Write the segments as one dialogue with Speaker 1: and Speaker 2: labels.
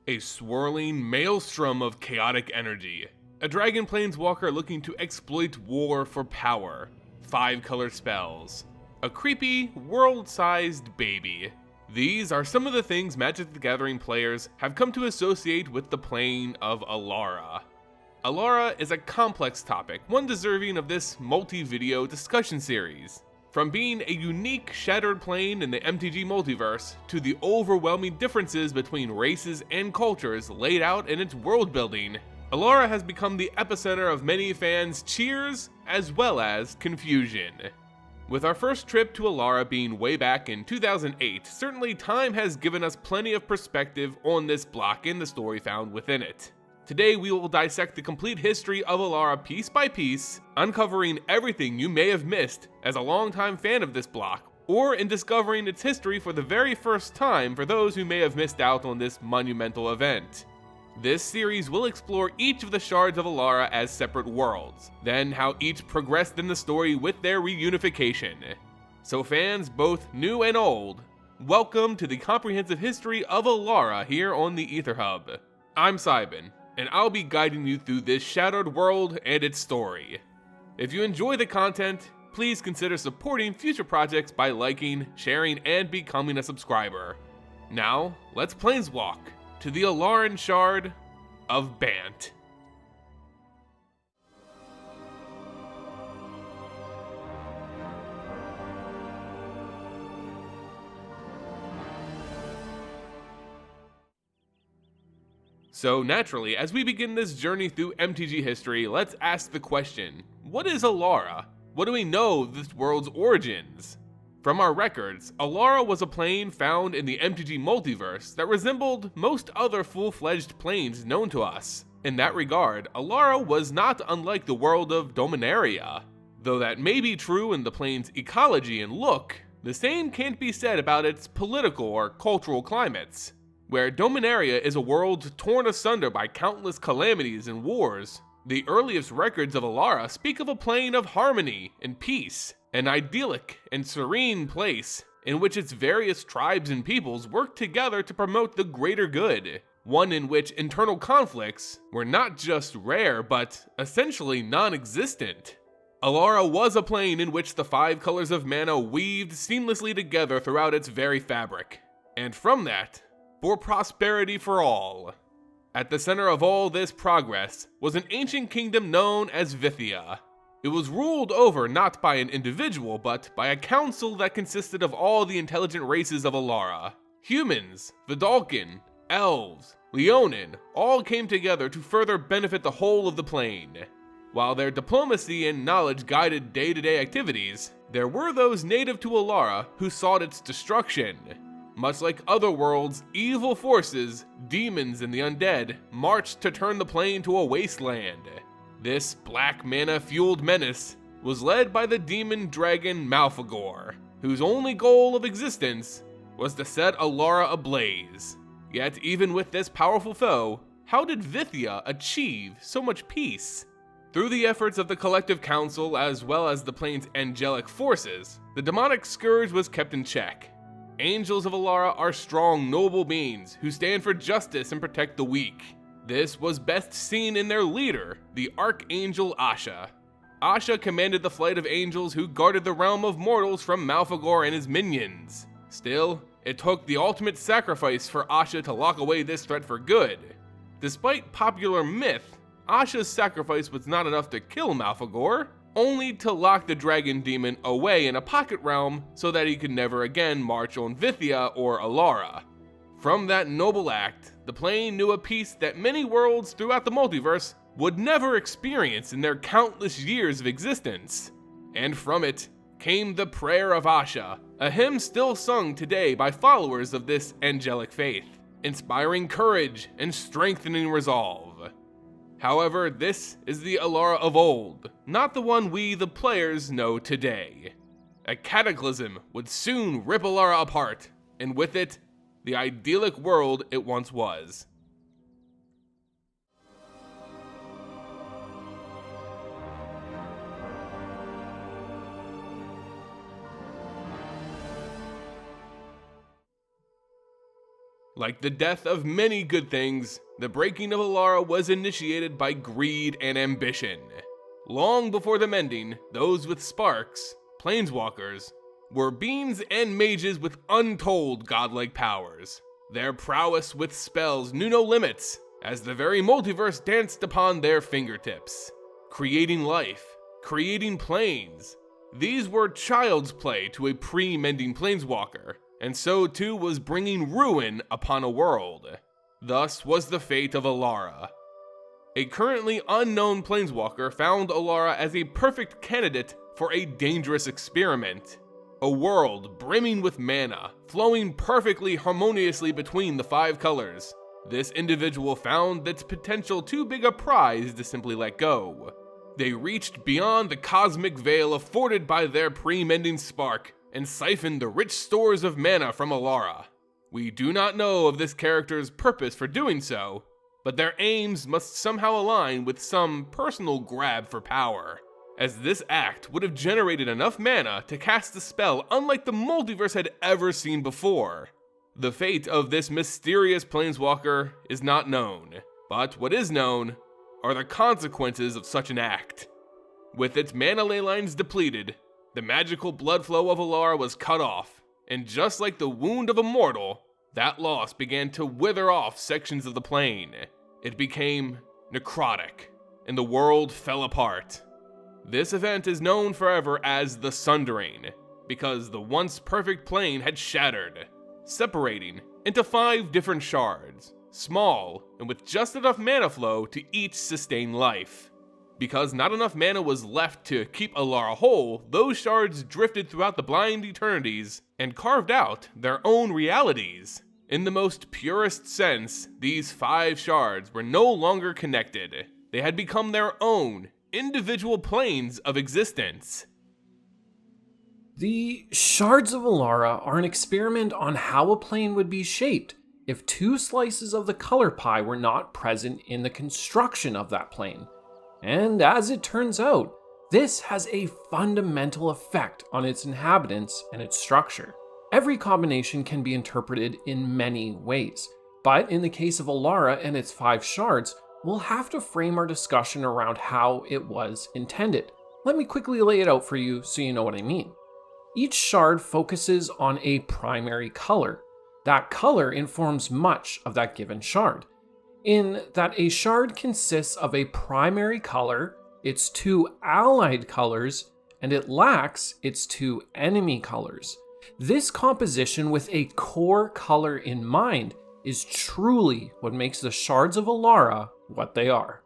Speaker 1: A swirling maelstrom of chaotic energy. A dragon planeswalker looking to exploit war for power. 5-color spells. A creepy, world-sized baby. These are some of the things Magic the Gathering players have come to associate with the plane of Alara. Alara is a complex topic, one deserving of this multi-video discussion series. From being a unique shattered plane in the MTG multiverse, to the overwhelming differences between races and cultures laid out in its world building, Alara has become the epicenter of many fans' cheers as well as confusion. With our first trip to Alara being way back in 2008, certainly time has given us plenty of perspective on this block and the story found within it. Today we will dissect the complete history of Alara piece by piece, uncovering everything you may have missed as a longtime fan of this block, or in discovering its history for the very first time for those who may have missed out on this monumental event. This series will explore each of the shards of Alara as separate worlds, then how each progressed in the story with their reunification. So fans both new and old, welcome to the comprehensive history of Alara here on the Aether Hub. I'm Simon, and I'll be guiding you through this shattered world and its story. If you enjoy the content, please consider supporting future projects by liking, sharing, and becoming a subscriber. Now, let's planeswalk to the Alaran Shard of Bant. So naturally, as we begin this journey through MTG history, let's ask the question, what is Alara? What do we know of this world's origins? From our records, Alara was a plane found in the MTG multiverse that resembled most other full-fledged planes known to us. In that regard, Alara was not unlike the world of Dominaria. Though that may be true in the plane's ecology and look, the same can't be said about its political or cultural climates. Where Dominaria is a world torn asunder by countless calamities and wars, the earliest records of Alara speak of a plane of harmony and peace, an idyllic and serene place in which its various tribes and peoples work together to promote the greater good, one in which internal conflicts were not just rare but essentially non-existent. Alara was a plane in which the 5 colors of mana weaved seamlessly together throughout its very fabric, and from that, for prosperity for all. At the center of all this progress was an ancient kingdom known as Vithia. It was ruled over not by an individual, but by a council that consisted of all the intelligent races of Alara. Humans, Vidalcan, Elves, Leonin, all came together to further benefit the whole of the plane. While their diplomacy and knowledge guided day-to-day activities, there were those native to Alara who sought its destruction. Much like other worlds, evil forces, demons and the undead, marched to turn the plane to a wasteland. This black mana-fueled menace was led by the demon dragon Malfegor, whose only goal of existence was to set Alara ablaze. Yet even with this powerful foe, how did Vithia achieve so much peace? Through the efforts of the Collective Council as well as the plane's angelic forces, the demonic scourge was kept in check. Angels of Alara are strong, noble beings who stand for justice and protect the weak. This was best seen in their leader, the Archangel Asha. Asha commanded the flight of angels who guarded the realm of mortals from Malfegor and his minions. Still, it took the ultimate sacrifice for Asha to lock away this threat for good. Despite popular myth, Asha's sacrifice was not enough to kill Malfegor, only to lock the dragon demon away in a pocket realm so that he could never again march on Vithia or Alara. From that noble act, the plane knew a peace that many worlds throughout the multiverse would never experience in their countless years of existence. And from it came the Prayer of Asha, a hymn still sung today by followers of this angelic faith, inspiring courage and strengthening resolve. However, this is the Alara of old, not the one we, the players, know today. A cataclysm would soon rip Alara apart, and with it, the idyllic world it once was. Like the death of many good things, the breaking of Alara was initiated by greed and ambition. Long before the mending, those with sparks, planeswalkers, were beings and mages with untold godlike powers. Their prowess with spells knew no limits, as the very multiverse danced upon their fingertips. Creating life, creating planes. These were child's play to a pre-mending planeswalker, and so too was bringing ruin upon a world. Thus was the fate of Alara. A currently unknown planeswalker found Alara as a perfect candidate for a dangerous experiment. A world brimming with mana, flowing perfectly harmoniously between the 5 colors. This individual found its potential too big a prize to simply let go. They reached beyond the cosmic veil afforded by their pre-mending spark and siphoned the rich stores of mana from Alara. We do not know of this character's purpose for doing so, but their aims must somehow align with some personal grab for power, as this act would have generated enough mana to cast a spell unlike the multiverse had ever seen before. The fate of this mysterious planeswalker is not known, but what is known are the consequences of such an act. With its mana ley lines depleted, the magical blood flow of Alara was cut off, and just like the wound of a mortal, that loss began to wither off sections of the plane. It became necrotic, and the world fell apart. This event is known forever as the Sundering, because the once perfect plane had shattered, separating into 5 different shards, small and with just enough mana flow to each sustain life. Because not enough mana was left to keep Alara whole, those shards drifted throughout the blind eternities and carved out their own realities. In the most purest sense, these 5 shards were no longer connected. They had become their own individual planes of existence.
Speaker 2: The Shards of Alara are an experiment on how a plane would be shaped if 2 slices of the color pie were not present in the construction of that plane. And as it turns out, this has a fundamental effect on its inhabitants and its structure. Every combination can be interpreted in many ways, but in the case of Alara and its 5 shards, we'll have to frame our discussion around how it was intended. Let me quickly lay it out for you so you know what I mean. Each shard focuses on a primary color. That color informs much of that given shard, in that a shard consists of a primary color, its 2 allied colors, and it lacks its 2 enemy colors. This composition with a core color in mind is truly what makes the Shards of Alara what they are.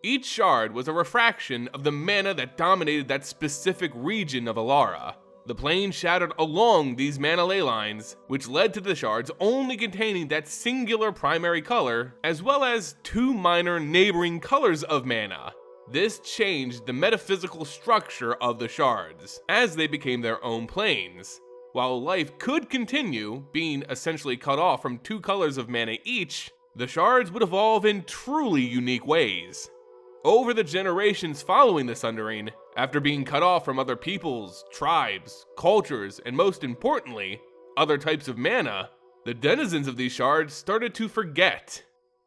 Speaker 1: Each shard was a refraction of the mana that dominated that specific region of Alara. The plane shattered along these mana ley lines, which led to the shards only containing that singular primary color, as well as 2 minor neighboring colors of mana. This changed the metaphysical structure of the shards, as they became their own planes. While life could continue, being essentially cut off from 2 colors of mana each, the shards would evolve in truly unique ways. Over the generations following the Sundering, after being cut off from other peoples, tribes, cultures, and most importantly, other types of mana, the denizens of these shards started to forget.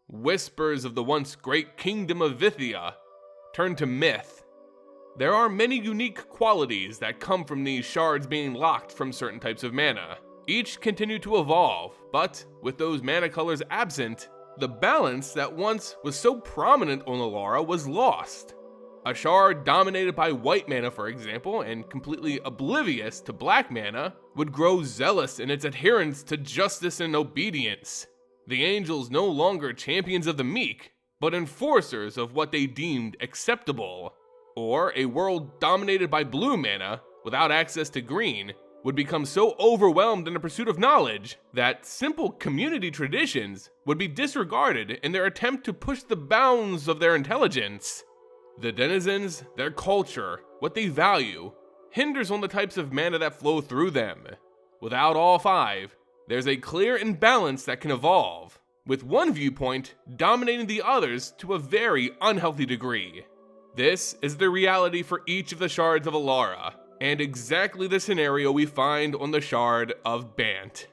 Speaker 1: Whispers of the once great kingdom of Vithia turned to myth. There are many unique qualities that come from these shards being locked from certain types of mana. Each continued to evolve, but with those mana colors absent, the balance that once was so prominent on Alara was lost. A shard dominated by white mana, for example, and completely oblivious to black mana, would grow zealous in its adherence to justice and obedience. The angels no longer champions of the meek, but enforcers of what they deemed acceptable. Or a world dominated by blue mana, without access to green, would become so overwhelmed in the pursuit of knowledge that simple community traditions would be disregarded in their attempt to push the bounds of their intelligence. The denizens, their culture, what they value, hinders on the types of mana that flow through them. Without all 5, there's a clear imbalance that can evolve, with one viewpoint dominating the others to a very unhealthy degree. This is the reality for each of the shards of Alara, and exactly the scenario we find on the shard of Bant.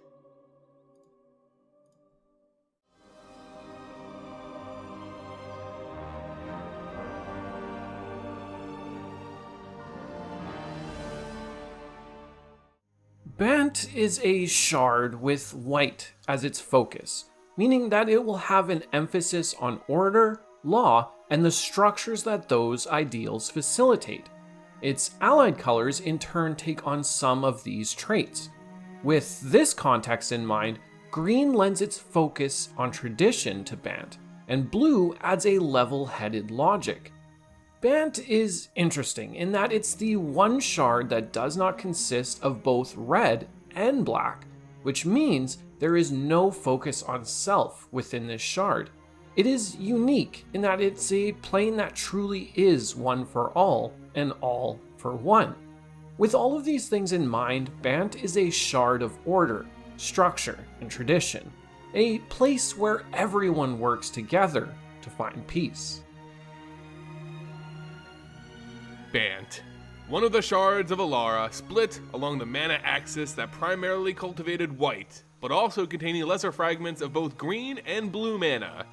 Speaker 2: Bant is a shard with white as its focus, meaning that it will have an emphasis on order, law, and the structures that those ideals facilitate. Its allied colors in turn take on some of these traits. With this context in mind, green lends its focus on tradition to Bant, and blue adds a level-headed logic. Bant is interesting in that it's the one shard that does not consist of both red and black, which means there is no focus on self within this shard. It is unique in that it's a plane that truly is one for all and all for one. With all of these things in mind, Bant is a shard of order, structure, and tradition, a place where everyone works together to find peace.
Speaker 1: Bant. One of the shards of Alara split along the mana axis that primarily cultivated white, but also containing lesser fragments of both green and blue mana.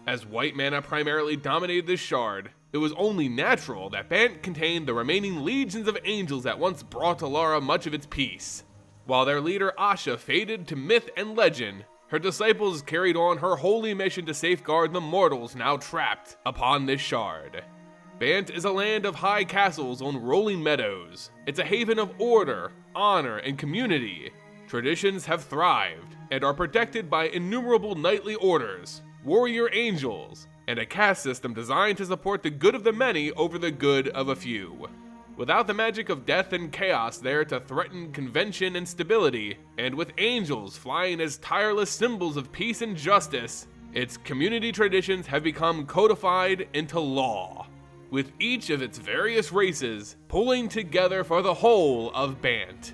Speaker 1: As white mana primarily dominated this shard, it was only natural that Bant contained the remaining legions of angels that once brought Alara much of its peace. While their leader Asha faded to myth and legend, her disciples carried on her holy mission to safeguard the mortals now trapped upon this shard. Bant is a land of high castles on rolling meadows. It's a haven of order, honor, and community. Traditions have thrived and are protected by innumerable knightly orders, warrior angels, and a caste system designed to support the good of the many over the good of a few. Without the magic of death and chaos there to threaten convention and stability, and with angels flying as tireless symbols of peace and justice, its community traditions have become codified into law, with each of its various races pulling together for the whole of Bant.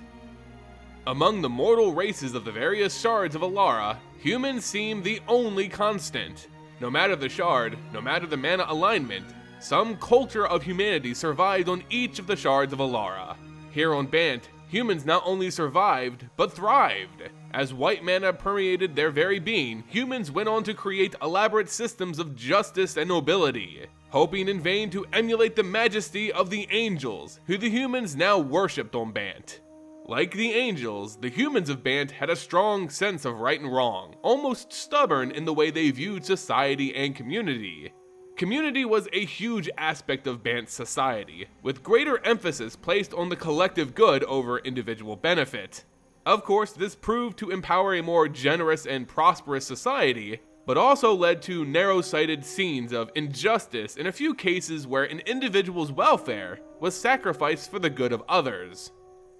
Speaker 1: Among the mortal races of the various shards of Alara, humans seem the only constant. No matter the shard, no matter the mana alignment, some culture of humanity survived on each of the shards of Alara. Here on Bant, humans not only survived, but thrived. As white mana permeated their very being, humans went on to create elaborate systems of justice and nobility, hoping in vain to emulate the majesty of the angels, who the humans now worshipped on Bant. Like the angels, the humans of Bant had a strong sense of right and wrong, almost stubborn in the way they viewed society and community. Community was a huge aspect of Bant's society, with greater emphasis placed on the collective good over individual benefit. Of course, this proved to empower a more generous and prosperous society, but also led to narrow-sighted scenes of injustice in a few cases where an individual's welfare was sacrificed for the good of others.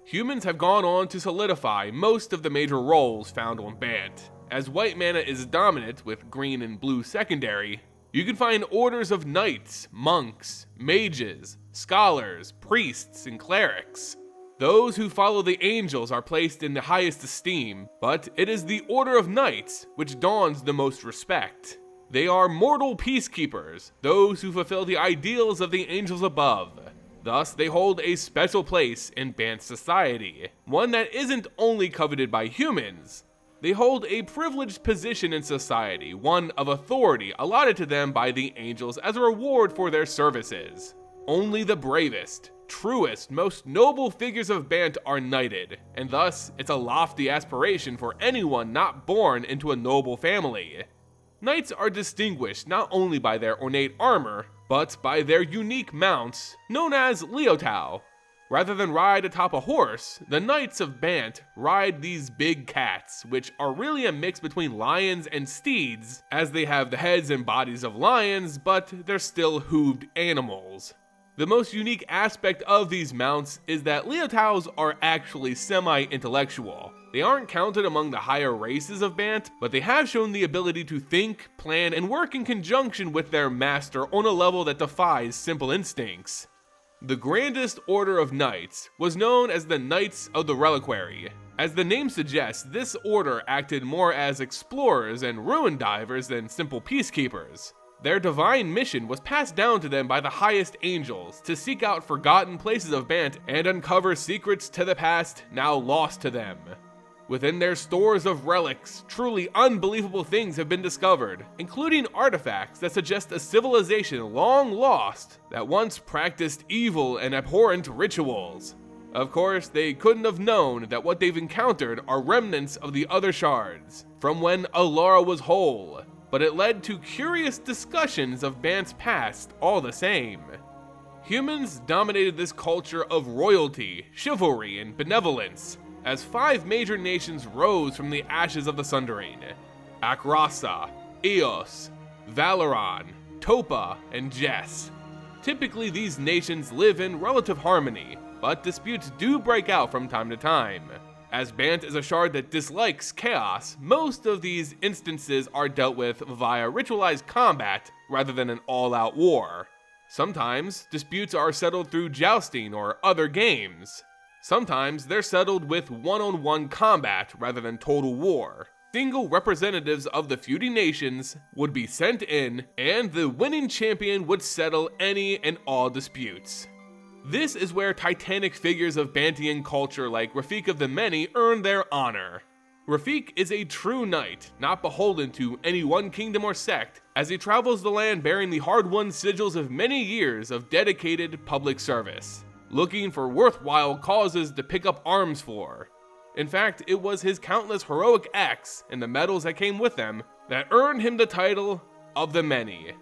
Speaker 1: Humans have gone on to solidify most of the major roles found on Bant. As white mana is dominant with green and blue secondary, you can find orders of knights, monks, mages, scholars, priests, and clerics. Those who follow the angels are placed in the highest esteem, but it is the Order of Knights which dawns the most respect. They are mortal peacekeepers, those who fulfill the ideals of the angels above. Thus, they hold a special place in Bant society, one that isn't only coveted by humans. They hold a privileged position in society, one of authority allotted to them by the angels as a reward for their services. Only the bravest, truest, most noble figures of Bant are knighted, and thus it's a lofty aspiration for anyone not born into a noble family. Knights are distinguished not only by their ornate armor, but by their unique mounts, known as Liotao. Rather than ride atop a horse, the Knights of Bant ride these big cats, which are really a mix between lions and steeds, as they have the heads and bodies of lions, but they're still hooved animals. The most unique aspect of these mounts is that Liotaos are actually semi-intellectual. They aren't counted among the higher races of Bant, but they have shown the ability to think, plan, and work in conjunction with their master on a level that defies simple instincts. The grandest order of knights was known as the Knights of the Reliquary. As the name suggests, this order acted more as explorers and ruin divers than simple peacekeepers. Their divine mission was passed down to them by the highest angels to seek out forgotten places of Bant and uncover secrets to the past now lost to them. Within their stores of relics, truly unbelievable things have been discovered, including artifacts that suggest a civilization long lost that once practiced evil and abhorrent rituals. Of course, they couldn't have known that what they've encountered are remnants of the other shards, from when Alara was whole, but it led to curious discussions of Bant's past all the same. Humans dominated this culture of royalty, chivalry, and benevolence, as 5 major nations rose from the ashes of the Sundering: Akrasa, Eos, Valoran, Topa, and Jess. Typically, these nations live in relative harmony, but disputes do break out from time to time. As Bant is a shard that dislikes chaos, most of these instances are dealt with via ritualized combat rather than an all-out war. Sometimes, disputes are settled through jousting or other games. Sometimes, they're settled with one-on-one combat rather than total war. Single representatives of the feuding nations would be sent in, and the winning champion would settle any and all disputes. This is where titanic figures of Bantian culture like Rafik of the Many earn their honor. Rafik is a true knight, not beholden to any one kingdom or sect, as he travels the land bearing the hard-won sigils of many years of dedicated public service, looking for worthwhile causes to pick up arms for. In fact, it was his countless heroic acts and the medals that came with them that earned him the title of the Many.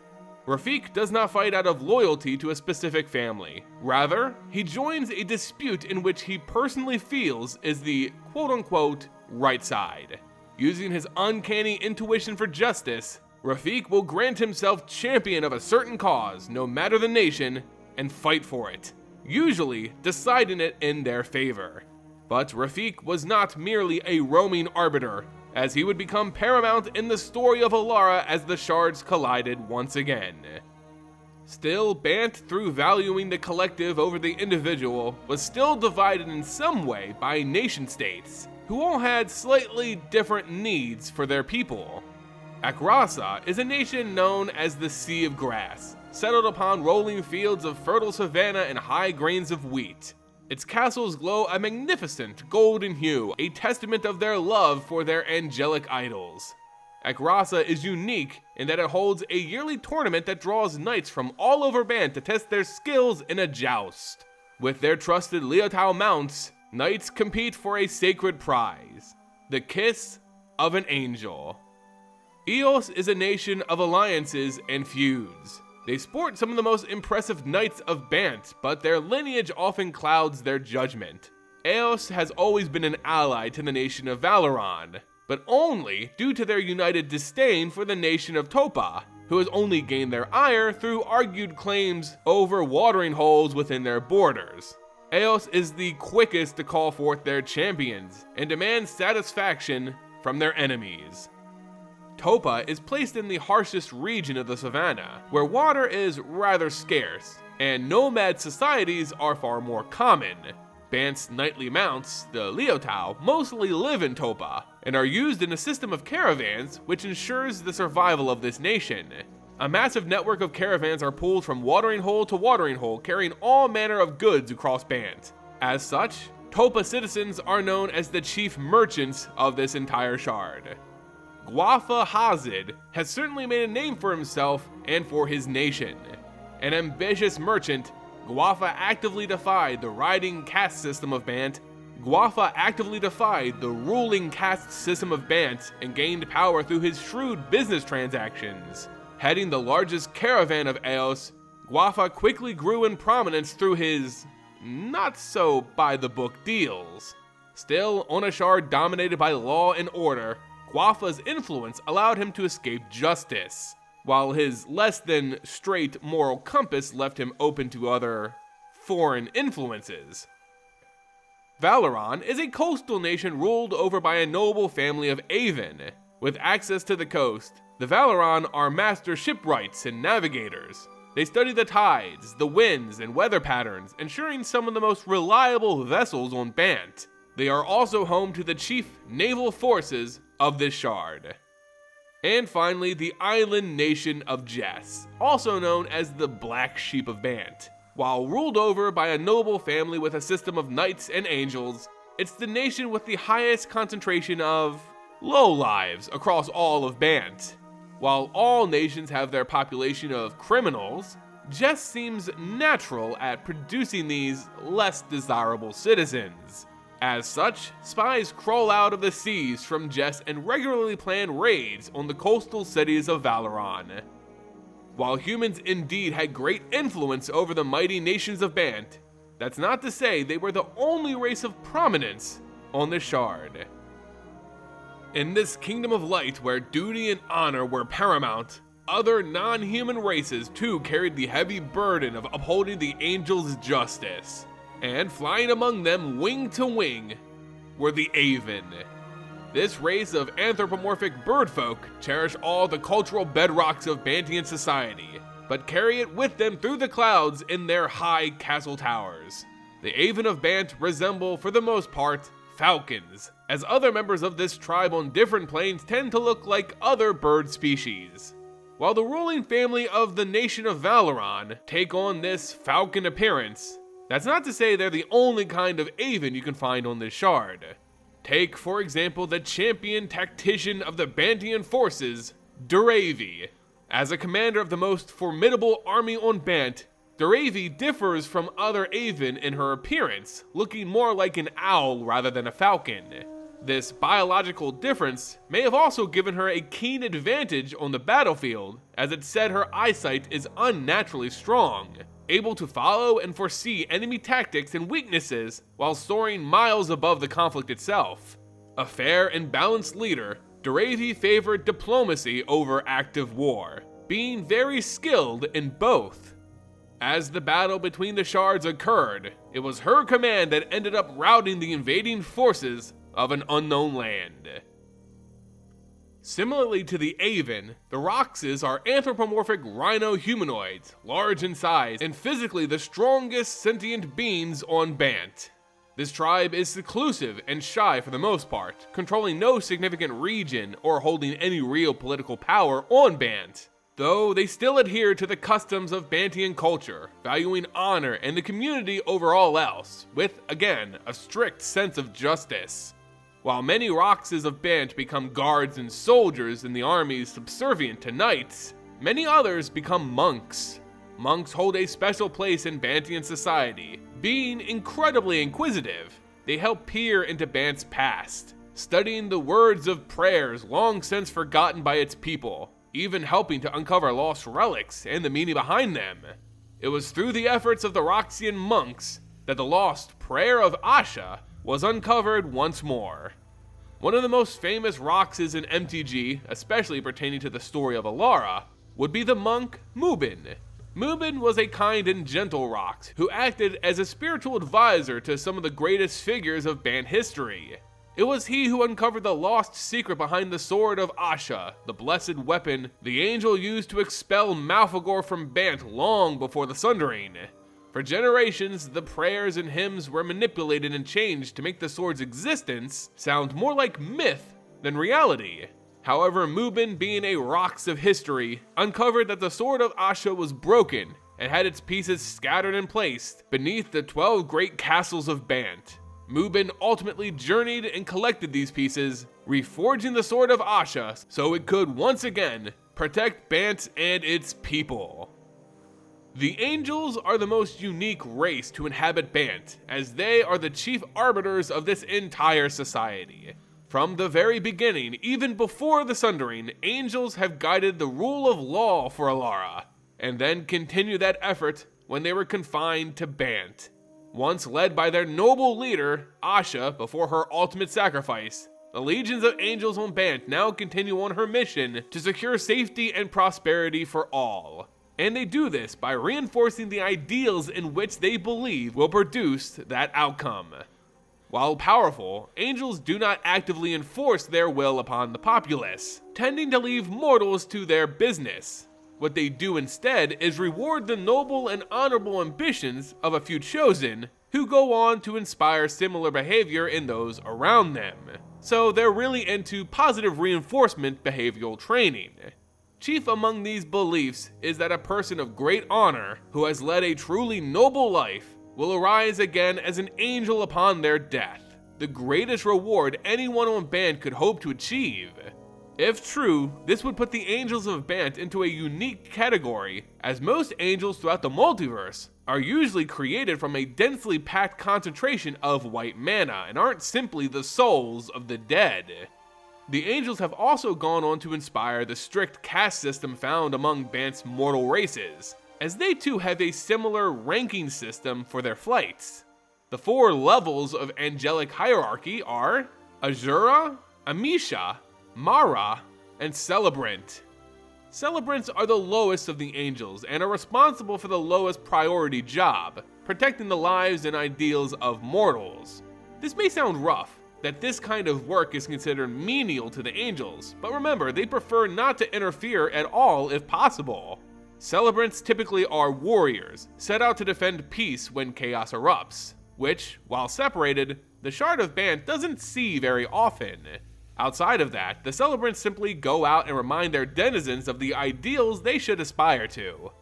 Speaker 1: Rafik does not fight out of loyalty to a specific family. Rather, he joins a dispute in which he personally feels is the quote-unquote right side. Using his uncanny intuition for justice, Rafik will grant himself champion of a certain cause, no matter the nation, and fight for it, usually deciding it in their favor. But Rafik was not merely a roaming arbiter, as he would become paramount in the story of Alara as the shards collided once again. Still, Bant, through valuing the collective over the individual, was still divided in some way by nation-states, who all had slightly different needs for their people. Akrasa is a nation known as the Sea of Grass, settled upon rolling fields of fertile savanna and high grains of wheat. Its castles glow a magnificent golden hue, a testament of their love for their angelic idols. Akrasa is unique in that it holds a yearly tournament that draws knights from all over Bant to test their skills in a joust. With their trusted Liotao mounts, knights compete for a sacred prize, the kiss of an angel. Eos is a nation of alliances and feuds. They sport some of the most impressive knights of Bant, but their lineage often clouds their judgment. Eos has always been an ally to the nation of Valoran, but only due to their united disdain for the nation of Topa, who has only gained their ire through argued claims over watering holes within their borders. Eos is the quickest to call forth their champions and demand satisfaction from their enemies. Topa is placed in the harshest region of the savannah, where water is rather scarce, and nomad societies are far more common. Bant's knightly mounts, the Liotao, mostly live in Topa, and are used in a system of caravans which ensures the survival of this nation. A massive network of caravans are pulled from watering hole to watering hole, carrying all manner of goods across Bant. As such, Topa citizens are known as the chief merchants of this entire shard. Gwafa Hazid has certainly made a name for himself and for his nation. An ambitious merchant, Gwafa actively defied the riding caste system of Bant. Gwafa actively defied the ruling caste system of Bant and gained power through his shrewd business transactions. Heading the largest caravan of Eos, Gwafa quickly grew in prominence through his not-so-by-the-book deals. Still, on a shard dominated by law and order, Gwafa's influence allowed him to escape justice, while his less than straight moral compass left him open to other foreign influences. Valoran is a coastal nation ruled over by a noble family of Avon. With access to the coast, the Valoran are master shipwrights and navigators. They study the tides, the winds, and weather patterns, ensuring some of the most reliable vessels on Bant. They are also home to the chief naval forces of this shard. And finally, the island nation of Jess, also known as the Black Sheep of Bant. While ruled over by a noble family with a system of knights and angels, it's the nation with the highest concentration of lowlives across all of Bant. While all nations have their population of criminals, just seems natural at producing these less desirable citizens. As such, spies crawl out of the seas from Jess and regularly plan raids on the coastal cities of Valoran. While humans indeed had great influence over the mighty nations of Bant, that's not to say they were the only race of prominence on the Shard. In this kingdom of light where duty and honor were paramount, other non-human races too carried the heavy burden of upholding the Angels' justice. And flying among them wing to wing were the Aven. This race of anthropomorphic birdfolk cherish all the cultural bedrocks of Bantian society, but carry it with them through the clouds in their high castle towers. The Aven of Bant resemble, for the most part, falcons, as other members of this tribe on different planes tend to look like other bird species. While the ruling family of the nation of Valoran take on this falcon appearance, that's not to say they're the only kind of Aven you can find on this Shard. Take, for example, the champion tactician of the Bantian forces, Duravi. As a commander of the most formidable army on Bant, Duravi differs from other Aven in her appearance, looking more like an owl rather than a falcon. This biological difference may have also given her a keen advantage on the battlefield, as it said her eyesight is unnaturally strong, able to follow and foresee enemy tactics and weaknesses while soaring miles above the conflict itself. A fair and balanced leader, Duravi favored diplomacy over active war, being very skilled in both. As the battle between the Shards occurred, it was her command that ended up routing the invading forces of an unknown land. Similarly to the Aven, the Roxas are anthropomorphic rhino humanoids, large in size and physically the strongest sentient beings on Bant. This tribe is seclusive and shy for the most part, controlling no significant region or holding any real political power on Bant, though they still adhere to the customs of Bantian culture, valuing honor and the community over all else, with, again, a strict sense of justice. While many Roxas of Bant become guards and soldiers in the armies subservient to knights, many others become monks. Monks hold a special place in Bantian society. Being incredibly inquisitive, they help peer into Bant's past, studying the words of prayers long since forgotten by its people, even helping to uncover lost relics and the meaning behind them. It was through the efforts of the Roxian monks that the lost Prayer of Asha was uncovered once more. One of the most famous Roxas in MTG, especially pertaining to the story of Alara, would be the monk Mubin. Mubin was a kind and gentle Rox who acted as a spiritual advisor to some of the greatest figures of Bant history. It was he who uncovered the lost secret behind the Sword of Asha, the blessed weapon the angel used to expel Malfagor from Bant long before the Sundering. For generations, the prayers and hymns were manipulated and changed to make the sword's existence sound more like myth than reality. However, Mubin, being a Rox of history, uncovered that the Sword of Asha was broken and had its pieces scattered and placed beneath the 12 great castles of Bant. Mubin ultimately journeyed and collected these pieces, reforging the Sword of Asha so it could once again protect Bant and its people. The Angels are the most unique race to inhabit Bant, as they are the chief arbiters of this entire society. From the very beginning, even before the Sundering, Angels have guided the rule of law for Alara, and then continue that effort when they were confined to Bant. Once led by their noble leader, Asha, before her ultimate sacrifice, the legions of Angels on Bant now continue on her mission to secure safety and prosperity for all. And they do this by reinforcing the ideals in which they believe will produce that outcome. While powerful, Angels do not actively enforce their will upon the populace, tending to leave mortals to their business. What they do instead is reward the noble and honorable ambitions of a few chosen, who go on to inspire similar behavior in those around them. So they're really into positive reinforcement behavioral training. Chief among these beliefs is that a person of great honor, who has led a truly noble life, will arise again as an angel upon their death, the greatest reward anyone on Bant could hope to achieve. If true, this would put the Angels of Bant into a unique category, as most angels throughout the multiverse are usually created from a densely packed concentration of white mana and aren't simply the souls of the dead. The Angels have also gone on to inspire the strict caste system found among Bant's mortal races, as they too have a similar ranking system for their flights. The 4 levels of angelic hierarchy are Azura, Amisha, Mara, and Celebrant. Celebrants are the lowest of the angels and are responsible for the lowest priority job, protecting the lives and ideals of mortals. This may sound rough, that this kind of work is considered menial to the angels, but remember, they prefer not to interfere at all if possible. Celebrants typically are warriors, set out to defend peace when chaos erupts, which, while separated, the Shard of Bant doesn't see very often. Outside of that, the Celebrants simply go out and remind their denizens of the ideals they should aspire to.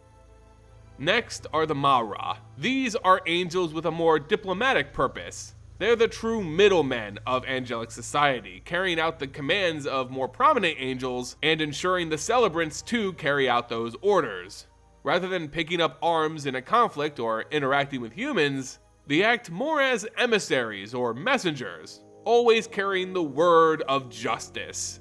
Speaker 1: Next are the Mara. These are angels with a more diplomatic purpose. They're the true middlemen of angelic society, carrying out the commands of more prominent angels and ensuring the Celebrants too carry out those orders. Rather than picking up arms in a conflict or interacting with humans, they act more as emissaries or messengers, always carrying the word of justice.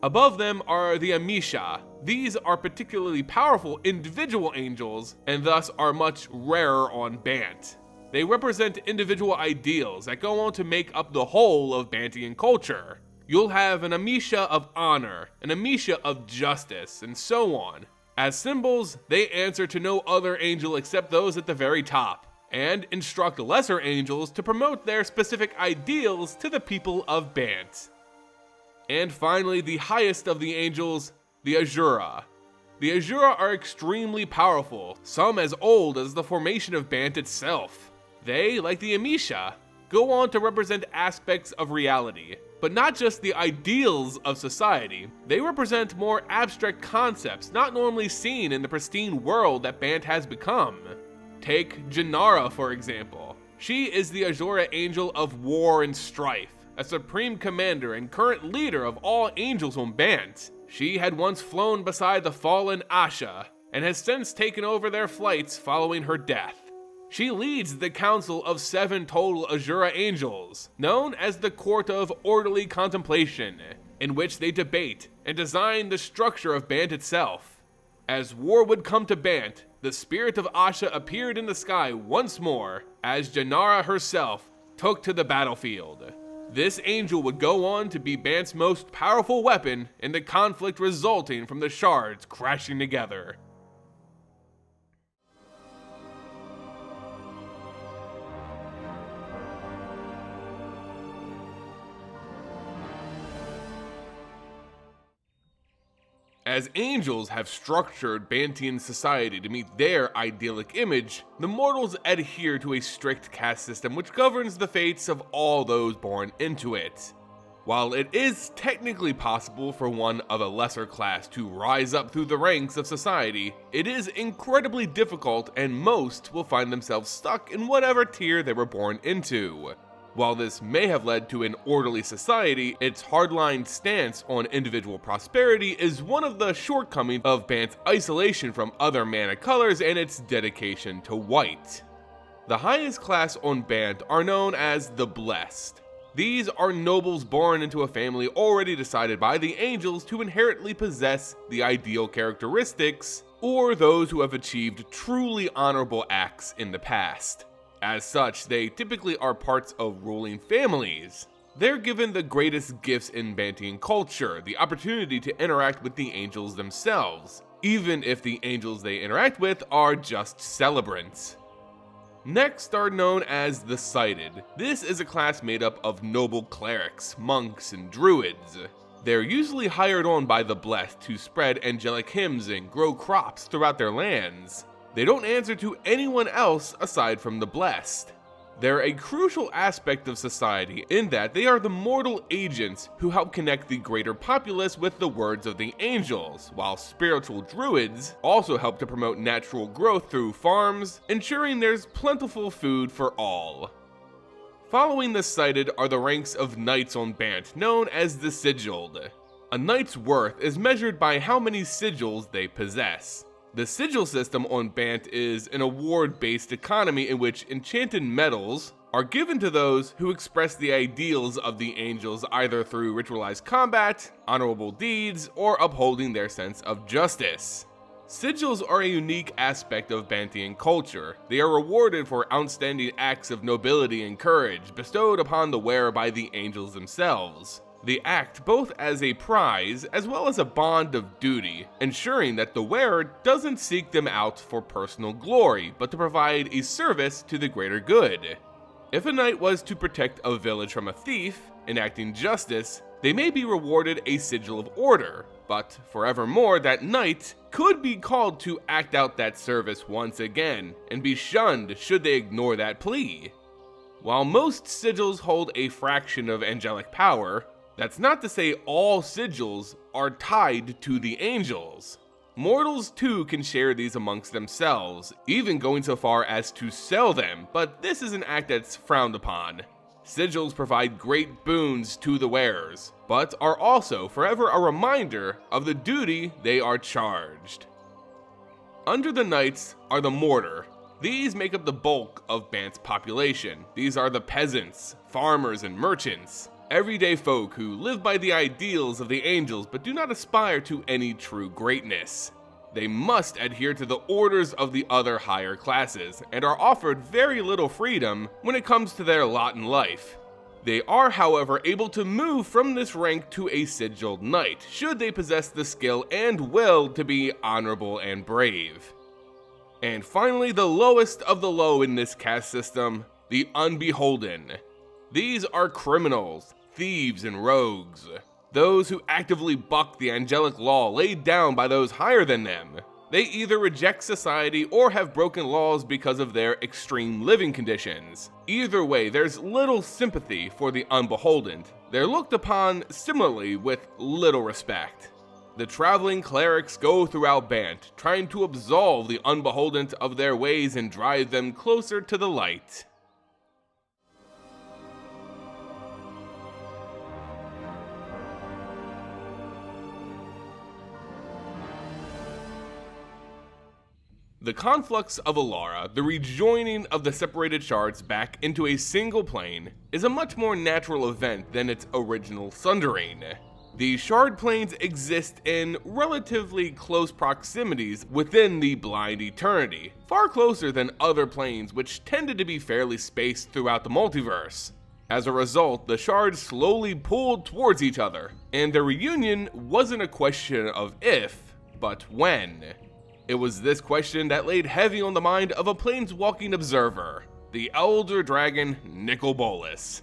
Speaker 1: Above them are the Amisha. These are particularly powerful individual angels and thus are much rarer on Bant. They represent individual ideals that go on to make up the whole of Bantian culture. You'll have an Amisha of honor, an Amisha of justice, and so on. As symbols, they answer to no other angel except those at the very top, and instruct lesser angels to promote their specific ideals to the people of Bant. And finally, the highest of the angels, the Azura. The Azura are extremely powerful, some as old as the formation of Bant itself. They, like the Amisha, go on to represent aspects of reality, but not just the ideals of society. They represent more abstract concepts not normally seen in the pristine world that Bant has become. Take Janara, for example. She is the Azura angel of war and strife, a supreme commander and current leader of all angels on Bant. She had once flown beside the fallen Asha, and has since taken over their flights following her death. She leads the council of 7 total Azura angels, known as the Court of Orderly Contemplation, in which they debate and design the structure of Bant itself. As war would come to Bant, the spirit of Asha appeared in the sky once more as Janara herself took to the battlefield. This angel would go on to be Bant's most powerful weapon in the conflict resulting from the shards crashing together. As angels have structured Bantian society to meet their idyllic image, the mortals adhere to a strict caste system which governs the fates of all those born into it. While it is technically possible for one of a lesser class to rise up through the ranks of society, it is incredibly difficult and most will find themselves stuck in whatever tier they were born into. While this may have led to an orderly society, its hardline stance on individual prosperity is one of the shortcomings of Bant's isolation from other mana colors and its dedication to white. The highest class on Bant are known as the Blessed. These are nobles born into a family already decided by the angels to inherently possess the ideal characteristics, or those who have achieved truly honorable acts in the past. As such, they typically are parts of ruling families. They're given the greatest gifts in Bantian culture, the opportunity to interact with the angels themselves, even if the angels they interact with are just celebrants. Next are known as the Sighted. This is a class made up of noble clerics, monks, and druids. They're usually hired on by the Blessed to spread angelic hymns and grow crops throughout their lands. They don't answer to anyone else aside from the Blessed. They're a crucial aspect of society in that they are the mortal agents who help connect the greater populace with the words of the angels, while spiritual druids also help to promote natural growth through farms, ensuring there's plentiful food for all. Following the Sighted are the ranks of knights on Bant, known as the Sigilled. A knight's worth is measured by how many sigils they possess. The sigil system on Bant is an award-based economy in which enchanted metals are given to those who express the ideals of the angels either through ritualized combat, honorable deeds, or upholding their sense of justice. Sigils are a unique aspect of Bantian culture. They are rewarded for outstanding acts of nobility and courage bestowed upon the wearer by the angels themselves. They act both as a prize as well as a bond of duty, ensuring that the wearer doesn't seek them out for personal glory, but to provide a service to the greater good. If a knight was to protect a village from a thief, enacting justice, they may be rewarded a sigil of order, but forevermore that knight could be called to act out that service once again, and be shunned should they ignore that plea. While most sigils hold a fraction of angelic power, that's not to say all sigils are tied to the angels. Mortals too can share these amongst themselves, even going so far as to sell them, but this is an act that's frowned upon. Sigils provide great boons to the wearers, but are also forever a reminder of the duty they are charged. Under the knights are the mortar. These make up the bulk of Bant's population. These are the peasants, farmers, and merchants. Everyday folk who live by the ideals of the angels but do not aspire to any true greatness. They must adhere to the orders of the other higher classes, and are offered very little freedom when it comes to their lot in life. They are, however, able to move from this rank to a sigiled knight, should they possess the skill and will to be honorable and brave. And finally, the lowest of the low in this caste system, the unbeholden. These are criminals, thieves, and rogues. Those who actively buck the angelic law laid down by those higher than them. They either reject society or have broken laws because of their extreme living conditions. Either way, there's little sympathy for the unbeholden. They're looked upon similarly with little respect. The traveling clerics go throughout Bant, trying to absolve the unbeholden of their ways and drive them closer to the light. The conflux of Alara, the rejoining of the separated shards back into a single plane, is a much more natural event than its original sundering. The shard planes exist in relatively close proximities within the Blind Eternity, far closer than other planes which tended to be fairly spaced throughout the multiverse. As a result, the shards slowly pulled towards each other, and their reunion wasn't a question of if, but when. It was this question that laid heavy on the mind of a planeswalking observer, the Elder Dragon Nicol Bolas.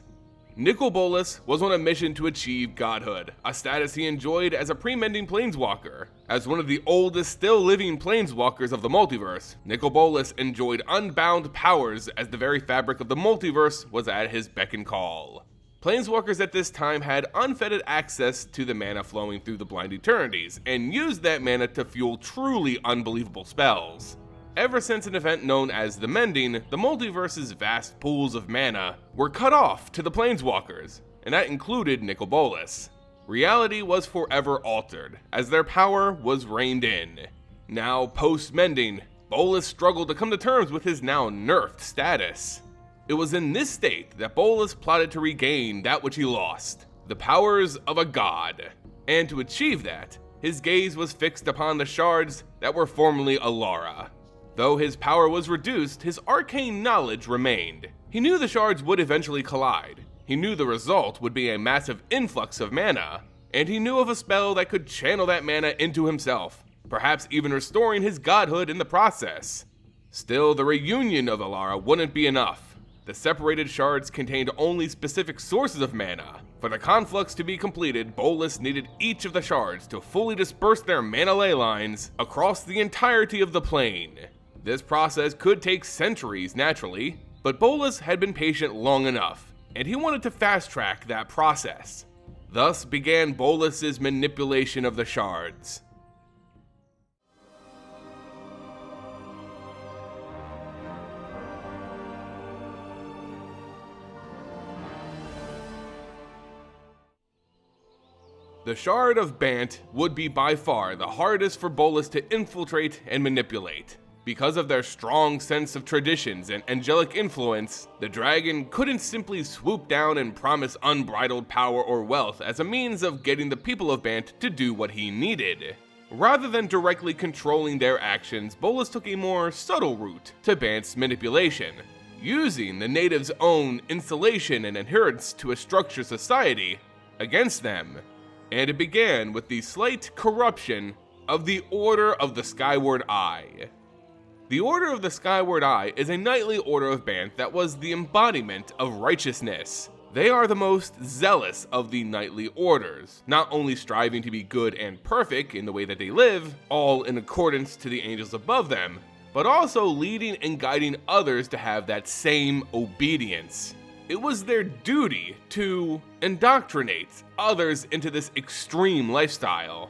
Speaker 1: Nicol Bolas was on a mission to achieve godhood, a status he enjoyed as a pre-mending planeswalker. As one of the oldest still living planeswalkers of the multiverse, Nicol Bolas enjoyed unbound powers as the very fabric of the multiverse was at his beck and call. Planeswalkers at this time had unfettered access to the mana flowing through the Blind Eternities, and used that mana to fuel truly unbelievable spells. Ever since an event known as the Mending, the multiverse's vast pools of mana were cut off to the Planeswalkers, and that included Nicol Bolas. Reality was forever altered, as their power was reined in. Now, post-Mending, Bolas struggled to come to terms with his now nerfed status. It was in this state that Bolas plotted to regain that which he lost, the powers of a god. And to achieve that, his gaze was fixed upon the shards that were formerly Alara. Though his power was reduced, his arcane knowledge remained. He knew the shards would eventually collide. He knew the result would be a massive influx of mana, and he knew of a spell that could channel that mana into himself, perhaps even restoring his godhood in the process. Still, the reunion of Alara wouldn't be enough. The separated shards contained only specific sources of mana. For the conflux to be completed, Bolas needed each of the shards to fully disperse their mana ley lines across the entirety of the plane. This process could take centuries naturally, but Bolas had been patient long enough, and he wanted to fast-track that process. Thus began Bolas's manipulation of the shards. The Shard of Bant would be by far the hardest for Bolas to infiltrate and manipulate. Because of their strong sense of traditions and angelic influence, the dragon couldn't simply swoop down and promise unbridled power or wealth as a means of getting the people of Bant to do what he needed. Rather than directly controlling their actions, Bolas took a more subtle route to Bant's manipulation, using the natives' own insulation and adherence to a structured society against them. And it began with the slight corruption of the Order of the Skyward Eye. The Order of the Skyward Eye is a knightly order of Bant that was the embodiment of righteousness. They are the most zealous of the knightly orders, not only striving to be good and perfect in the way that they live, all in accordance to the angels above them, but also leading and guiding others to have that same obedience. It was their duty to indoctrinate others into this extreme lifestyle.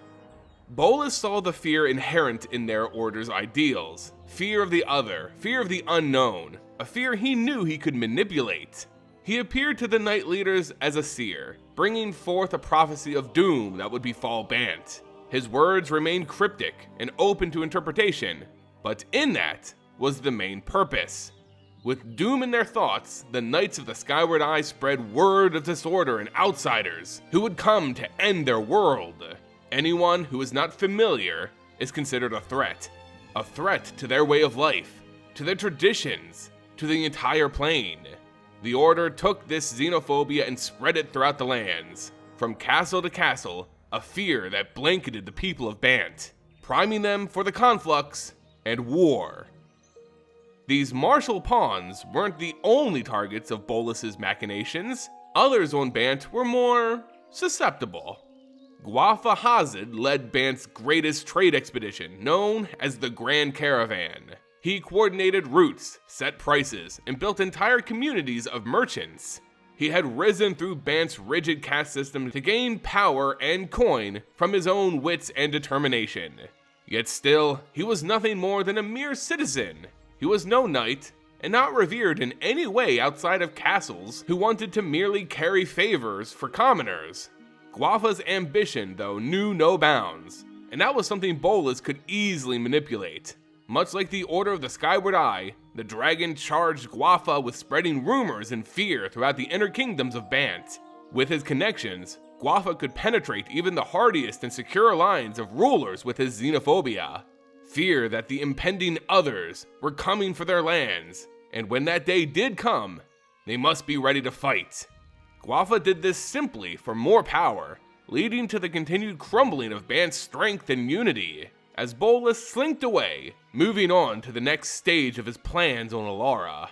Speaker 1: Bolas saw the fear inherent in their order's ideals. Fear of the other, fear of the unknown, a fear he knew he could manipulate. He appeared to the Night Leaders as a seer, bringing forth a prophecy of doom that would befall Bant. His words remained cryptic and open to interpretation, but in that was the main purpose. With doom in their thoughts, the Knights of the Skyward Eye spread word of disorder and outsiders who would come to end their world. Anyone who is not familiar is considered a threat to their way of life, to their traditions, to the entire plane. The Order took this xenophobia and spread it throughout the lands, from castle to castle, a fear that blanketed the people of Bant, priming them for the conflux and war. These martial pawns weren't the only targets of Bolas's machinations. Others on Bant were more susceptible. Gwafa Hazad led Bant's greatest trade expedition, known as the Grand Caravan. He coordinated routes, set prices, and built entire communities of merchants. He had risen through Bant's rigid caste system to gain power and coin from his own wits and determination. Yet still, he was nothing more than a mere citizen. He was no knight, and not revered in any way outside of castles who wanted to merely carry favors for commoners. Gwafa's ambition, though, knew no bounds, and that was something Bolas could easily manipulate. Much like the Order of the Skyward Eye, the dragon charged Gwafa with spreading rumors and fear throughout the inner kingdoms of Bant. With his connections, Gwafa could penetrate even the hardiest and secure lines of rulers with his xenophobia. Fear that the impending others were coming for their lands, and when that day did come, they must be ready to fight. Gwafa did this simply for more power, leading to the continued crumbling of Bant's strength and unity, as Bolas slinked away, moving on to the next stage of his plans on Alara.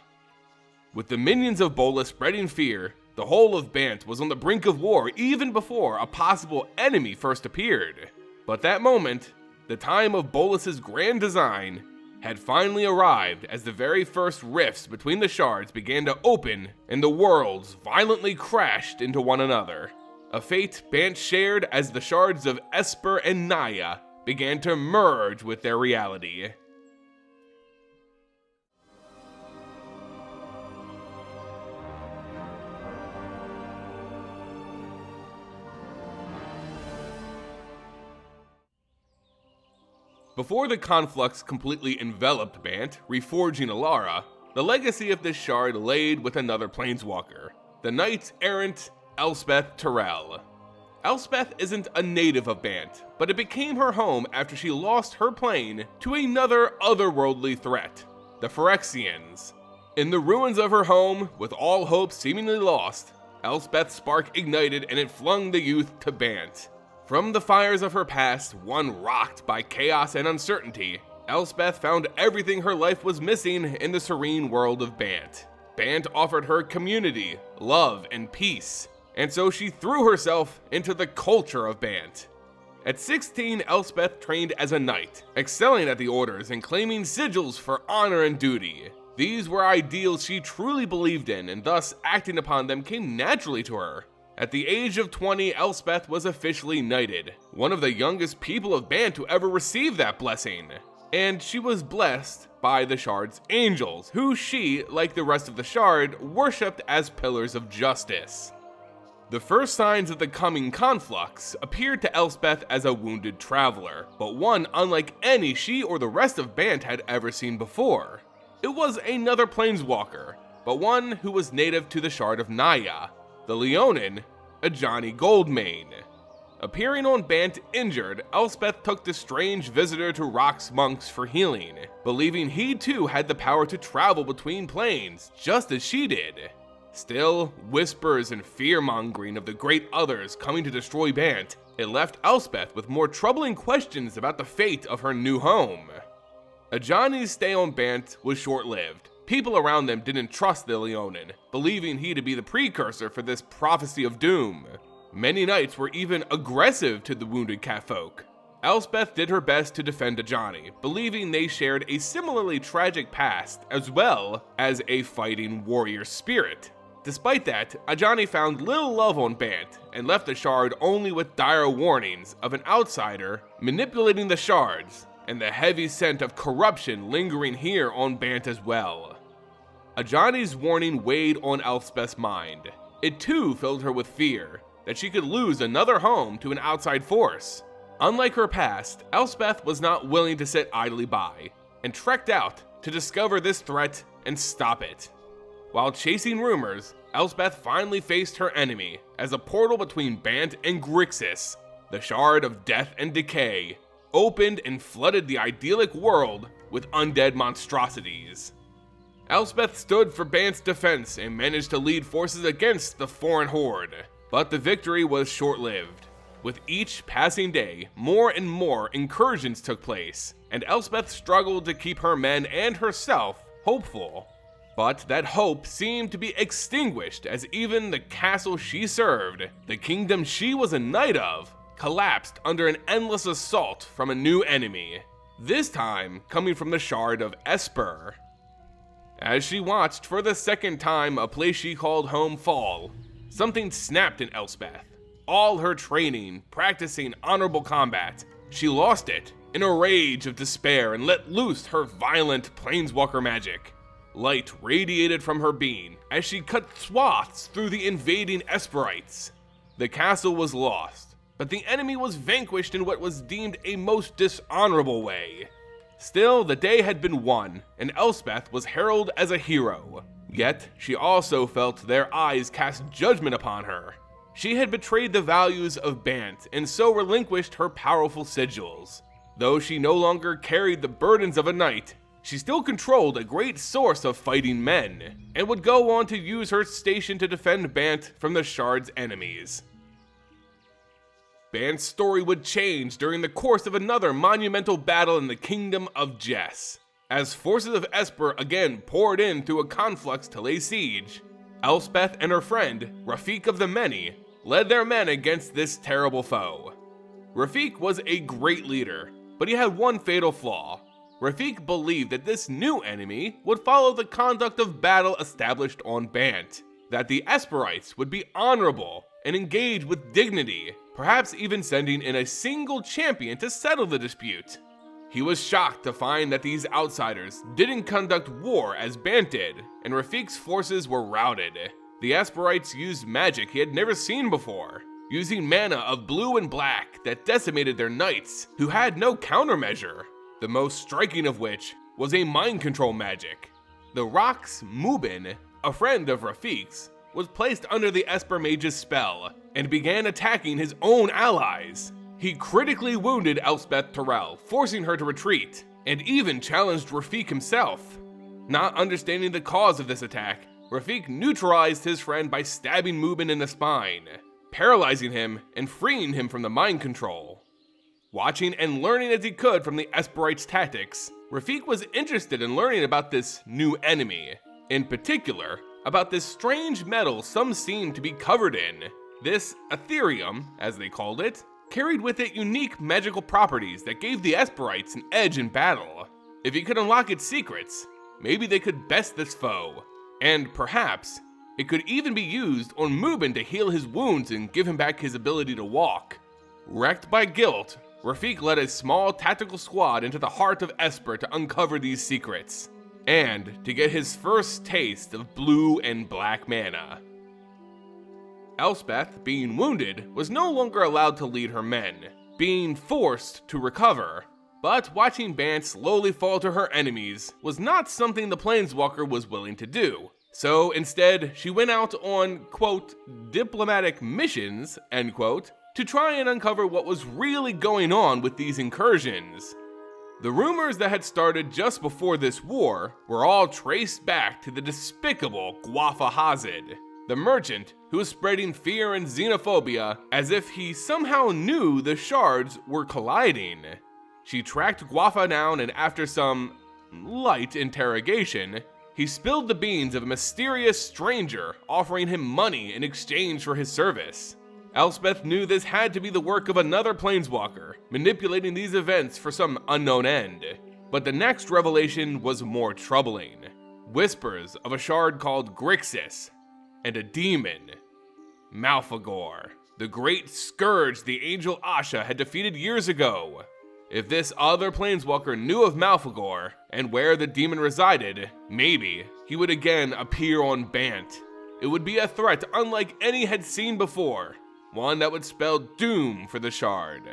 Speaker 1: With the minions of Bolas spreading fear, the whole of Bant was on the brink of war even before a possible enemy first appeared. But that moment, the time of Bolas's grand design, had finally arrived as the very first rifts between the shards began to open and the worlds violently crashed into one another. A fate Bant shared as the shards of Esper and Naya began to merge with their reality. Before the conflux completely enveloped Bant, reforging Alara, the legacy of this shard laid with another planeswalker, the knight-errant Elspeth Tirel. Elspeth isn't a native of Bant, but it became her home after she lost her plane to another otherworldly threat, the Phyrexians. In the ruins of her home, with all hope seemingly lost, Elspeth's spark ignited and it flung the youth to Bant. From the fires of her past, one rocked by chaos and uncertainty, Elspeth found everything her life was missing in the serene world of Bant. Bant offered her community, love, and peace, and so she threw herself into the culture of Bant. At 16, Elspeth trained as a knight, excelling at the orders and claiming sigils for honor and duty. These were ideals she truly believed in, and thus acting upon them came naturally to her. At the age of 20, Elspeth was officially knighted, one of the youngest people of Bant to ever receive that blessing. And she was blessed by the Shard's angels, who she, like the rest of the Shard, worshipped as pillars of justice. The first signs of the coming conflux appeared to Elspeth as a wounded traveler, but one unlike any she or the rest of Bant had ever seen before. It was another planeswalker, but one who was native to the Shard of Naya, the Leonin, Ajani Goldmane. Appearing on Bant injured, Elspeth took the strange visitor to Rock's monks for healing, believing he too had the power to travel between planes, just as she did. Still, whispers and fear-mongering of the Great Others coming to destroy Bant, it left Elspeth with more troubling questions about the fate of her new home. Ajani's stay on Bant was short-lived. People around them didn't trust the Leonin, believing he to be the precursor for this prophecy of doom. Many knights were even aggressive to the wounded catfolk. Elspeth did her best to defend Ajani, believing they shared a similarly tragic past as well as a fighting warrior spirit. Despite that, Ajani found little love on Bant and left the shard only with dire warnings of an outsider manipulating the shards and the heavy scent of corruption lingering here on Bant as well. Ajani's warning weighed on Elspeth's mind. It too filled her with fear that she could lose another home to an outside force. Unlike her past, Elspeth was not willing to sit idly by and trekked out to discover this threat and stop it. While chasing rumors, Elspeth finally faced her enemy as a portal between Bant and Grixis, the Shard of Death and Decay, opened and flooded the idyllic world with undead monstrosities. Elspeth stood for Bant's defense and managed to lead forces against the foreign horde, but the victory was short-lived. With each passing day, more and more incursions took place, and Elspeth struggled to keep her men and herself hopeful. But that hope seemed to be extinguished as even the castle she served, the kingdom she was a knight of, collapsed under an endless assault from a new enemy, this time coming from the Shard of Esper. As she watched for the second time a place she called home fall, something snapped in Elspeth. All her training, practicing honorable combat, she lost it in a rage of despair and let loose her violent planeswalker magic. Light radiated from her being as she cut swaths through the invading Esperites. The castle was lost, but the enemy was vanquished in what was deemed a most dishonorable way. Still, the day had been won, and Elspeth was heralded as a hero. Yet, she also felt their eyes cast judgment upon her. She had betrayed the values of Bant and so relinquished her powerful sigils. Though she no longer carried the burdens of a knight, she still controlled a great source of fighting men, and would go on to use her station to defend Bant from the Shard's enemies. Bant's story would change during the course of another monumental battle in the Kingdom of Jess. As forces of Esper again poured in through a conflux to lay siege, Elspeth and her friend, Rafiq of the Many, led their men against this terrible foe. Rafiq was a great leader, but he had one fatal flaw. Rafiq believed that this new enemy would follow the conduct of battle established on Bant, that the Esperites would be honorable and engage with dignity, perhaps even sending in a single champion to settle the dispute. He was shocked to find that these outsiders didn't conduct war as Bant did, and Rafiq's forces were routed. The Esperites used magic he had never seen before, using mana of blue and black that decimated their knights, who had no countermeasure. The most striking of which was a mind control magic. The Rock's Mubin, a friend of Rafiq's, was placed under the Esper Mage's spell and began attacking his own allies. He critically wounded Elspeth Tirel, forcing her to retreat, and even challenged Rafiq himself. Not understanding the cause of this attack, Rafiq neutralized his friend by stabbing Mubin in the spine, paralyzing him and freeing him from the mind control. Watching and learning as he could from the Esperites' tactics, Rafiq was interested in learning about this new enemy. In particular, about this strange metal some seemed to be covered in. This Ethereum, as they called it, carried with it unique magical properties that gave the Esperites an edge in battle. If he could unlock its secrets, maybe they could best this foe. And perhaps, it could even be used on Mubin to heal his wounds and give him back his ability to walk. Wrecked by guilt, Rafiq led a small tactical squad into the heart of Esper to uncover these secrets, and to get his first taste of blue and black mana. Elspeth, being wounded, was no longer allowed to lead her men, being forced to recover. But watching Bant slowly fall to her enemies was not something the Planeswalker was willing to do. So instead, she went out on, quote, diplomatic missions, end quote, to try and uncover what was really going on with these incursions. The rumors that had started just before this war were all traced back to the despicable Guafa Hazid, the merchant who was spreading fear and xenophobia as if he somehow knew the shards were colliding. She tracked Guafa down, and after some light interrogation, he spilled the beans of a mysterious stranger offering him money in exchange for his service. Elspeth knew this had to be the work of another Planeswalker, manipulating these events for some unknown end. But the next revelation was more troubling. Whispers of a shard called Grixis, and a demon, Malphegor, the great scourge the angel Asha had defeated years ago. If this other Planeswalker knew of Malphegor and where the demon resided, maybe he would again appear on Bant. It would be a threat unlike any had seen before, one that would spell doom for the shard.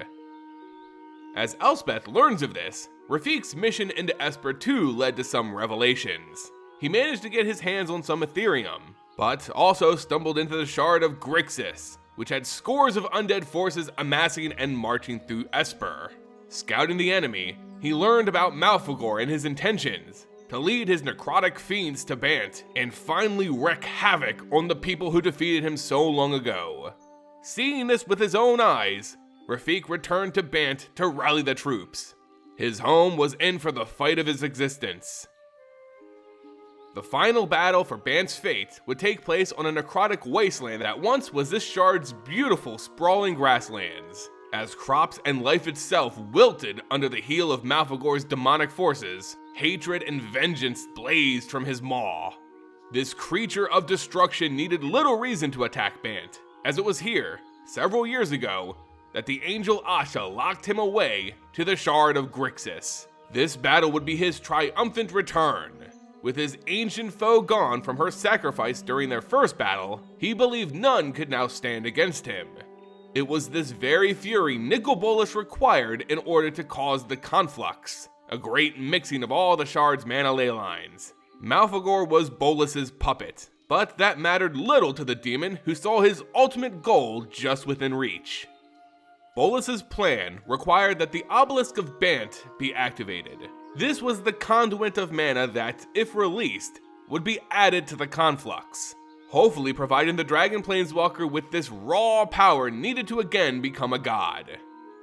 Speaker 1: As Elspeth learns of this, Rafiq's mission into Esper too led to some revelations. He managed to get his hands on some Ethereum, but also stumbled into the shard of Grixis, which had scores of undead forces amassing and marching through Esper. Scouting the enemy, he learned about Malphegor and his intentions to lead his necrotic fiends to Bant and finally wreak havoc on the people who defeated him so long ago. Seeing this with his own eyes, Rafiq returned to Bant to rally the troops. His home was in for the fight of his existence. The final battle for Bant's fate would take place on a necrotic wasteland that once was this shard's beautiful sprawling grasslands. As crops and life itself wilted under the heel of Malphegor's demonic forces, hatred and vengeance blazed from his maw. This creature of destruction needed little reason to attack Bant, as it was here, several years ago, that the angel Asha locked him away to the shard of Grixis. This battle would be his triumphant return. With his ancient foe gone from her sacrifice during their first battle, he believed none could now stand against him. It was this very fury Nicol Bolas required in order to cause the Conflux, a great mixing of all the shard's mana ley lines. Malphegor was Bolas's puppet, but that mattered little to the demon who saw his ultimate goal just within reach. Bolas's plan required that the Obelisk of Bant be activated. This was the conduit of mana that, if released, would be added to the Conflux, hopefully providing the Dragon Planeswalker with this raw power needed to again become a god.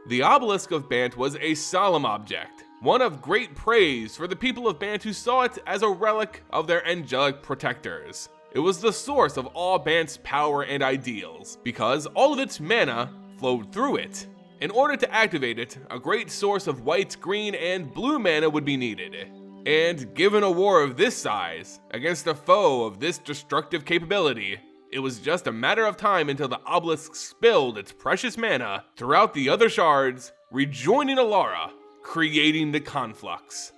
Speaker 1: The Obelisk of Bant was a solemn object, one of great praise for the people of Bant who saw it as a relic of their angelic protectors. It was the source of all Bant's power and ideals, because all of its mana flowed through it. In order to activate it, a great source of white, green, and blue mana would be needed. And given a war of this size, against a foe of this destructive capability, it was just a matter of time until the obelisk spilled its precious mana throughout the other shards, rejoining Alara, creating the Conflux.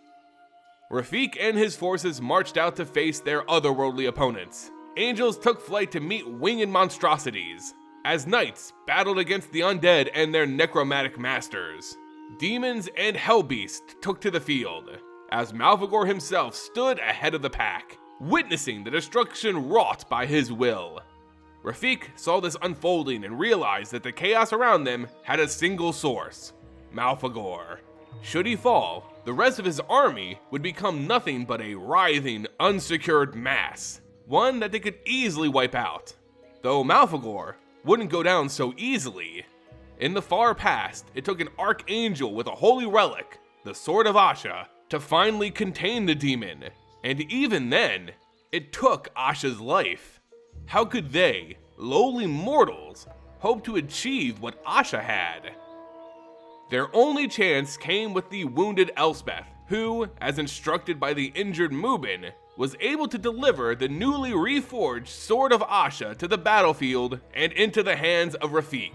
Speaker 1: Rafiq and his forces marched out to face their otherworldly opponents. Angels took flight to meet winged monstrosities, as knights battled against the undead and their necromantic masters. Demons and hellbeasts took to the field, as Malphegor himself stood ahead of the pack, witnessing the destruction wrought by his will. Rafiq saw this unfolding and realized that the chaos around them had a single source, Malphegor. Should he fall, the rest of his army would become nothing but a writhing, unsecured mass, one that they could easily wipe out. Though Malphegor wouldn't go down so easily. In the far past, it took an archangel with a holy relic, the Sword of Asha, to finally contain the demon, and even then, it took Asha's life. How could they, lowly mortals, hope to achieve what Asha had? Their only chance came with the wounded Elspeth, who, as instructed by the injured Mubin, was able to deliver the newly reforged Sword of Asha to the battlefield and into the hands of Rafiq.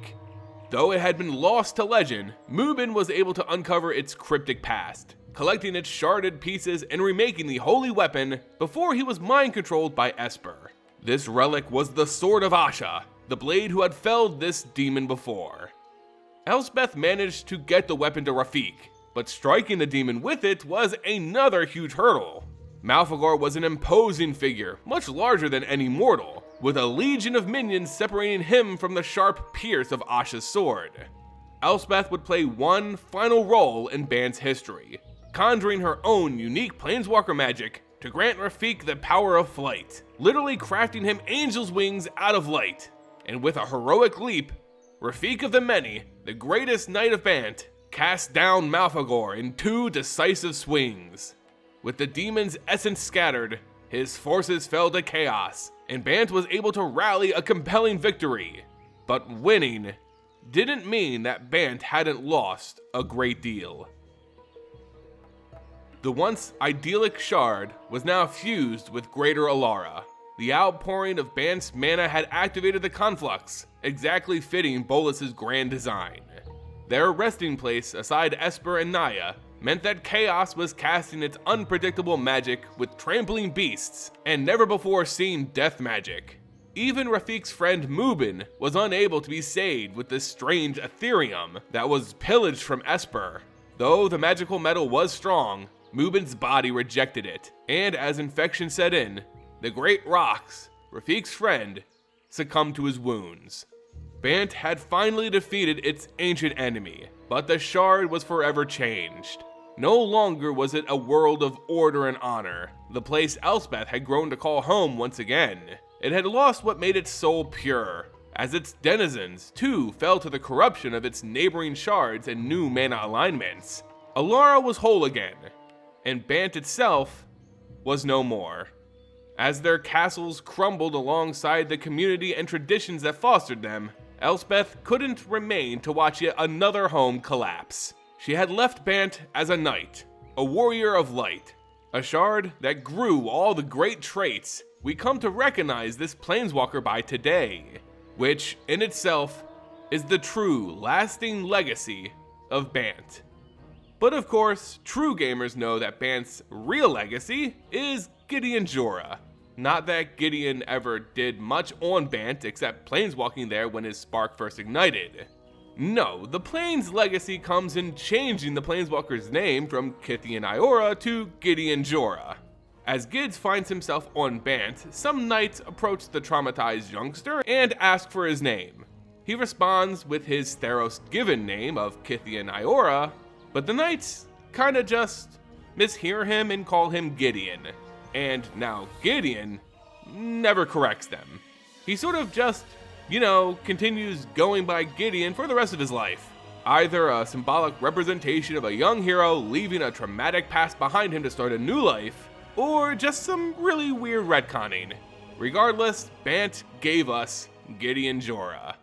Speaker 1: Though it had been lost to legend, Mubin was able to uncover its cryptic past, collecting its sharded pieces and remaking the holy weapon before he was mind-controlled by Esper. This relic was the Sword of Asha, the blade who had felled this demon before. Elspeth managed to get the weapon to Rafik, but striking the demon with it was another huge hurdle. Malfagor was an imposing figure, much larger than any mortal, with a legion of minions separating him from the sharp pierce of Asha's sword. Elspeth would play one final role in Bant's history, conjuring her own unique planeswalker magic to grant Rafik the power of flight, literally crafting him angel's wings out of light. And with a heroic leap, Rafik of the Many, the greatest knight of Bant, cast down Malfagor in 2 decisive swings. With the demon's essence scattered, his forces fell to chaos, and Bant was able to rally a compelling victory. But winning didn't mean that Bant hadn't lost a great deal. The once idyllic shard was now fused with Greater Alara. The outpouring of Bant's mana had activated the conflux, exactly fitting Bolas's grand design. Their resting place aside Esper and Naya meant that Chaos was casting its unpredictable magic with trampling beasts and never before seen death magic. Even Rafik's friend Mubin was unable to be saved with this strange Ethereum that was pillaged from Esper. Though the magical metal was strong, Mubin's body rejected it, and as infection set in, the Great Rocks, Rafik's friend, succumbed to his wounds. Bant had finally defeated its ancient enemy, but the shard was forever changed. No longer was it a world of order and honor, the place Elspeth had grown to call home once again. It had lost what made its soul pure, as its denizens too fell to the corruption of its neighboring shards and new mana alignments. Alara was whole again, and Bant itself was no more. As their castles crumbled alongside the community and traditions that fostered them, Elspeth couldn't remain to watch yet another home collapse. She had left Bant as a knight, a warrior of light, a shard that grew all the great traits we come to recognize this planeswalker by today, which in itself is the true lasting legacy of Bant. But of course, true gamers know that Bant's real legacy is Gideon Jura. Not that Gideon ever did much on Bant except planeswalking there when his spark first ignited. No, the Plains legacy comes in changing the planeswalker's name from Kythian Iora to Gideon Jura. As Gids finds himself on Bant, some knights approach the traumatized youngster and ask for his name. He responds with his Theros given name of Kythian Iora, but the knights kinda just mishear him and call him Gideon. And now Gideon never corrects them. He sort of just, continues going by Gideon for the rest of his life. Either a symbolic representation of a young hero leaving a traumatic past behind him to start a new life, or just some really weird retconning. Regardless, Bant gave us Gideon Jura.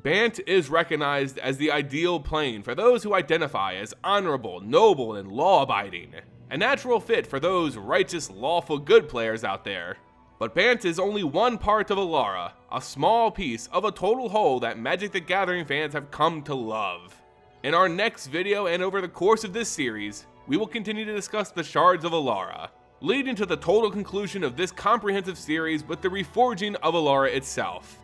Speaker 1: Bant is recognized as the ideal plane for those who identify as honorable, noble, and law-abiding. A natural fit for those righteous, lawful good players out there. But Bant is only one part of Alara, a small piece of a total whole that Magic the Gathering fans have come to love. In our next video and over the course of this series, we will continue to discuss the Shards of Alara, leading to the total conclusion of this comprehensive series with the reforging of Alara itself.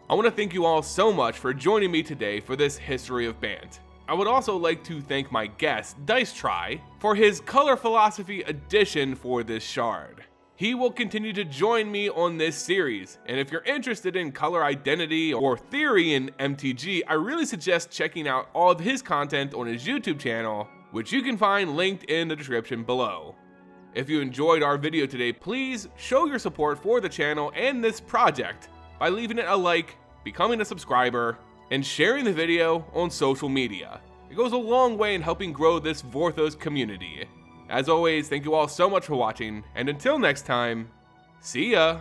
Speaker 1: I want to thank you all so much for joining me today for this history of Bant. I would also like to thank my guest, Dicetry, for his color philosophy addition for this shard. He will continue to join me on this series, and if you're interested in color identity or theory in MTG, I really suggest checking out all of his content on his YouTube channel, which you can find linked in the description below. If you enjoyed our video today, please show your support for the channel and this project by leaving it a like, becoming a subscriber, and sharing the video on social media. It goes a long way in helping grow this Vorthos community. As always, thank you all so much for watching, and until next time, see ya!